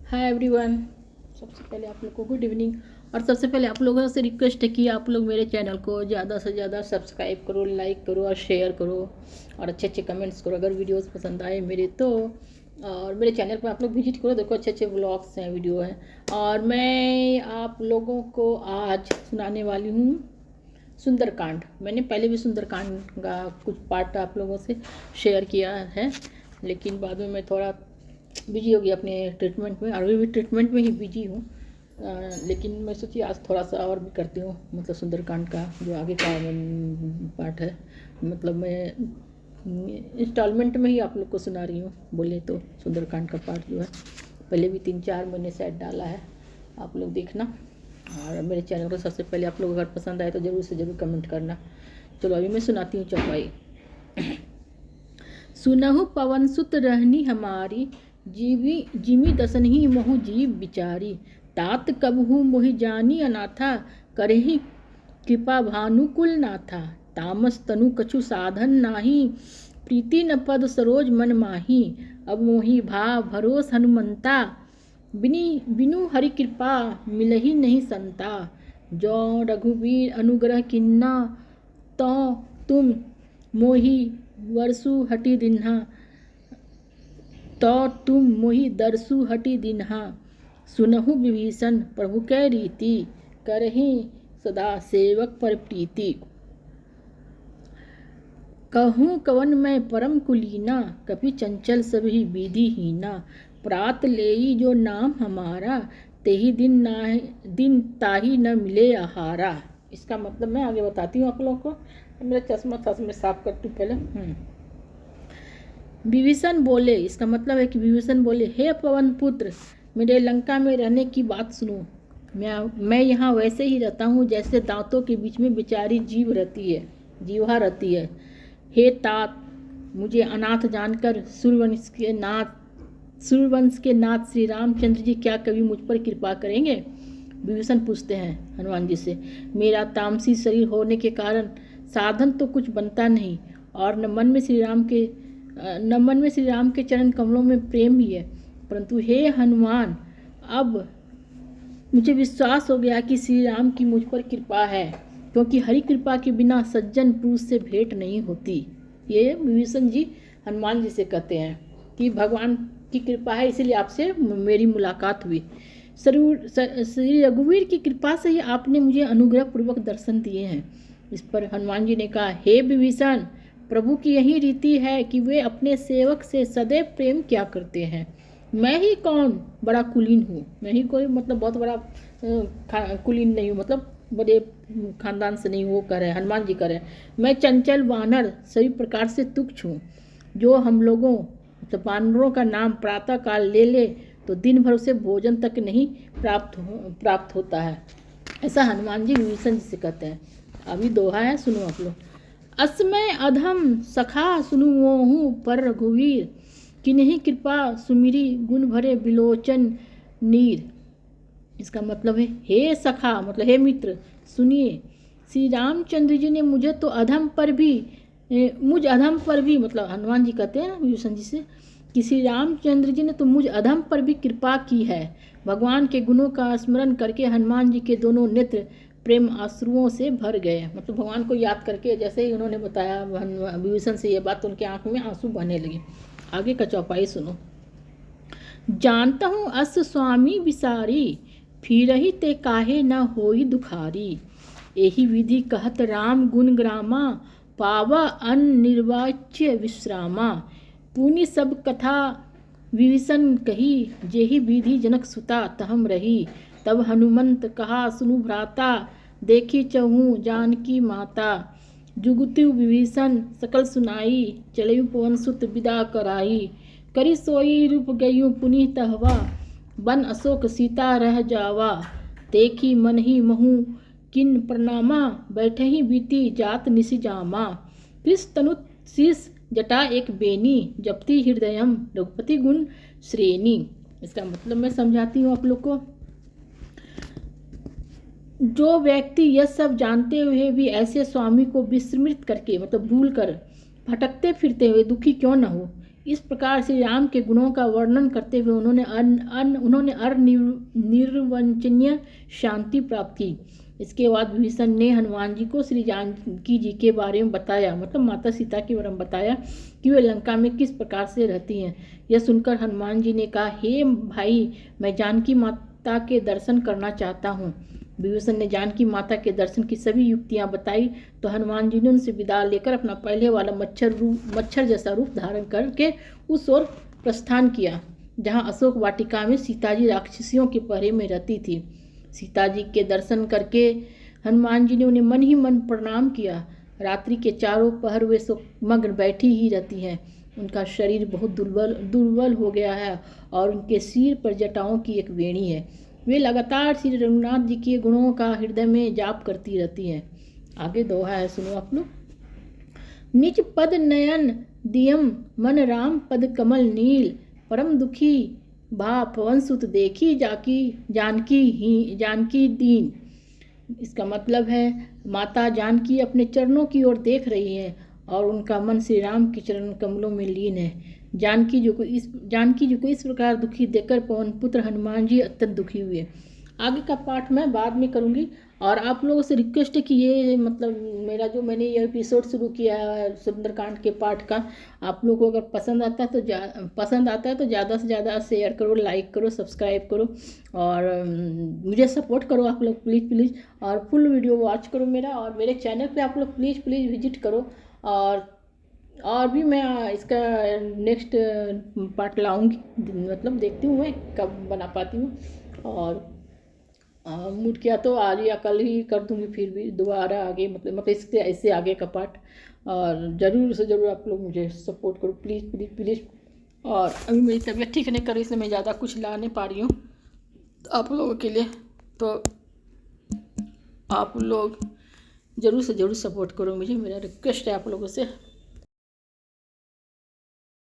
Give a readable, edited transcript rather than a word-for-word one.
Hi everyone. सबसे पहले आप लोग को गुड इवनिंग। और सबसे पहले आप लोगों से रिक्वेस्ट है कि आप लोग मेरे चैनल को ज़्यादा से ज़्यादा सब्सक्राइब करो, लाइक करो और शेयर करो और अच्छे अच्छे कमेंट्स करो अगर वीडियोस पसंद आए मेरे तो। और मेरे चैनल पर आप लोग विजिट करो, देखो अच्छे अच्छे व्लॉग्स हैं, वीडियो हैं। और मैं आप लोगों को आज सुनाने वाली हूँ सुंदरकांड। मैंने पहले भी सुंदरकांड का कुछ पार्ट आप लोगों से शेयर किया है, लेकिन बाद में मैं थोड़ा बिजी हो गई अपने ट्रीटमेंट में, अभी भी ट्रीटमेंट में ही बिजी हूँ। लेकिन मैं सोची आज थोड़ा सा और भी करती हूँ, मतलब सुंदरकांड का जो आगे का पार्ट है, मतलब मैं इंस्टॉलमेंट में ही आप लोग को सुना रही हूँ। बोले तो सुंदरकांड का पार्ट जो है पहले भी 3-4 महीने से डाला है, आप लोग देखना। और मेरे चैनल को सबसे पहले आप लोग अगर पसंद आए तो ज़रूर से ज़रूर कमेंट करना। चलो अभी मैं सुनाती हूँ चौपाई। सुनहु पवन सुत रहनी हमारी, जीवी जिमी दसनहि मोहु जीव बिचारी। तात कबहु मोहि जानी अनाथा, करहि कृपा भानुकुल नाथा। तामस तनु कछु साधन नाही, प्रीति न पद सरोज मन माही। अब मोहि भाव भरोस हनुमंता, बिनु हरि कृपा मिलहि नहीं संता। जो रघुवीर अनुग्रह किन्ना, तो तुम मोहि वर्षु हटि दिन्हा। तो तुम मोहि दरसु हटि दिन्हा। सुनहु विभीषण प्रभु कै रीति, करहि सदा सेवक पर प्रीति। कहूँ कवन मैं परम कुलीना, कपि चंचल सभी विधिहीना। प्रात लेई जो नाम हमारा, तेहि दिन ताहि न मिले आहारा। इसका मतलब मैं आगे बताती हूँ आप लोगों को। मेरा चश्मा था, मैं साफ करती हूँ पहले। विभीषण बोले, इसका मतलब है कि विभीषण बोले, हे पवन पुत्र, मेरे लंका में रहने की बात सुनो। मैं यहाँ वैसे ही रहता हूँ जैसे दांतों के बीच में बेचारी जीवा रहती है। हे तात, मुझे अनाथ जानकर सूर्यवंश के नाथ श्री रामचंद्र जी क्या कभी मुझ पर कृपा करेंगे? विभीषण पूछते हैं हनुमान जी से। मेरा तामसी शरीर होने के कारण साधन तो कुछ बनता नहीं, और न मन में श्री राम के चरण कमलों में प्रेम ही है। परंतु हे हनुमान, अब मुझे विश्वास हो गया कि श्री राम की मुझ पर कृपा है, क्योंकि हरि कृपा के बिना सज्जन पुरुष से भेंट नहीं होती। ये विभीषण जी हनुमान जी से कहते हैं कि भगवान की कृपा है, इसीलिए आपसे मेरी मुलाकात हुई। श्री रघुवीर की कृपा से ही आपने मुझे अनुग्रह पूर्वक दर्शन दिए हैं। इस पर हनुमान जी ने कहा, हे विभीषण, प्रभु की यही रीति है कि वे अपने सेवक से सदैव प्रेम क्या करते हैं। मैं ही कौन बड़ा कुलीन हूँ, मैं ही कोई मतलब बहुत बड़ा कुलीन नहीं हूँ, मतलब बड़े खानदान से नहीं। वो कर रहे हनुमान जी कर रहे, मैं चंचल वानर सभी प्रकार से तुच्छ हूँ। जो हम लोगों मतलब वानरों का नाम प्रातः काल ले ले तो दिन भर उसे भोजन तक नहीं प्राप्त होता है। ऐसा हनुमान जी विभीषण जी से कहते हैं। अभी दोहा है, सुनो आप लोग। अस्मय अधम सखा सुनु मोहु पर रघुवीर, किन्हीं कृपा सुमिरी गुण भरे बिलोचन नीर। इसका मतलब है, हे सखा मतलब हे मित्र, सुनिए, श्री रामचंद्र जी ने मुझे तो अधम पर भी मतलब हनुमान जी कहते हैं विभीषण जी से कि श्री रामचंद्र जी ने तो मुझ अधम पर भी कृपा की है। भगवान के गुणों का स्मरण करके हनुमान जी के दोनों नेत्र प्रेम आंसुओं से भर गए। मतलब भगवान को याद करके जैसे ही उन्होंने बताया विभीषण से ये बात, उनके आंखों में आंसू बहने लगे। आगे का चौपाई सुनो। जानता हूँ अस स्वामी विसारी, फिरहि ते काहे न होई दुखारी। एहि विधि कहत राम गुण ग्रामा, पावा अन निर्वाच्य विश्रामा। पुनि सब कथा विभीषण कही, जेहि विधि जनक सुता तहम रही। तब हनुमंत कहा सुनु भ्राता, देखी चहु जानकी माता। जुगुतु विभीषण सकल सुनाई, चलयु पवन सुत विदा कराई। करी सोई रूप गयु पुनीत तहवा, बन अशोक सीता रह जावा। देखी मन ही महु किन प्रणामा, बैठे ही बीती जात निसि जामा। कृष तनुत शीस जटा एक बेनी, जपति हृदयम रघुपति गुण श्रेणी। इसका मतलब मैं समझाती हूँ आप लोग को। जो व्यक्ति यह सब जानते हुए भी ऐसे स्वामी को विस्मृत करके मतलब भूल कर भटकते फिरते हुए दुखी क्यों न हो, इस प्रकार श्री राम के गुणों का वर्णन करते हुए उन्होंने अनिर्वचनीय शांति प्राप्त की। इसके बाद विभीषण ने हनुमान जी को श्री जानकी जी के बारे में बताया, मतलब माता सीता के बारे में बताया कि वे लंका में किस प्रकार से रहती हैं। यह सुनकर हनुमान जी ने कहा, हे भाई, मैं जानकी माता के दर्शन करना चाहता हूँ। विभीषण ने जानकी माता के दर्शन की सभी युक्तियां बताई तो हनुमान जी ने उनसे विदा लेकर अपना पहले वाला मच्छर जैसा रूप धारण करके उस ओर प्रस्थान किया जहां अशोक वाटिका में सीता जी राक्षसियों के पहरे में रहती थी। सीता जी के दर्शन करके हनुमान जी ने उन्हें मन ही मन प्रणाम किया। रात्रि के चारों पहर वे मग्न बैठी ही रहती हैं। उनका शरीर बहुत दुर्बल हो गया है और उनके सिर पर जटाओं की एक वेणी है। वे लगातार श्री रघुनाथ जी के गुणों का हृदय में जाप करती रहती हैं। आगे दोहा है, सुनो आप लोग। निज पद नयन दियम मन राम पद कमल नील, परम दुखी भा पवन सुत देखी जानकी दीन। इसका मतलब है माता जानकी अपने चरणों की ओर देख रही है और उनका मन श्री राम के चरण कमलों में लीन है। जानकी जी को इस प्रकार दुखी देखकर पवन पुत्र हनुमान जी अत्यंत दुखी हुए। आगे का पाठ मैं बाद में करूँगी और आप लोगों से रिक्वेस्ट है कि ये मतलब मेरा जो मैंने ये एपिसोड शुरू किया है सुंदरकांड के पाठ का, आप लोगों को अगर पसंद आता है तो ज़्यादा से ज़्यादा शेयर करो, लाइक करो, सब्सक्राइब करो और मुझे सपोर्ट करो आप लोग प्लीज़ और फुल वीडियो वॉच करो मेरा, और मेरे चैनल पे आप लोग प्लीज़ विजिट करो। और भी मैं इसका नेक्स्ट पार्ट लाऊंगी, मतलब देखती हूँ मैं कब बना पाती हूँ, और मूड किया तो आज या कल ही कर दूँगी फिर भी दोबारा आगे, मतलब इससे आगे का पार्ट। और ज़रूर से ज़रूर आप लोग मुझे सपोर्ट करो प्लीज़। और अभी मेरी तबीयत ठीक नहीं कर रही, इसलिए मैं ज़्यादा कुछ ला नहीं पा रही हूँ आप लोगों के लिए, तो आप लोग ज़रूर से ज़रूर सपोर्ट करो मुझे, मेरा रिक्वेस्ट है आप लोगों से।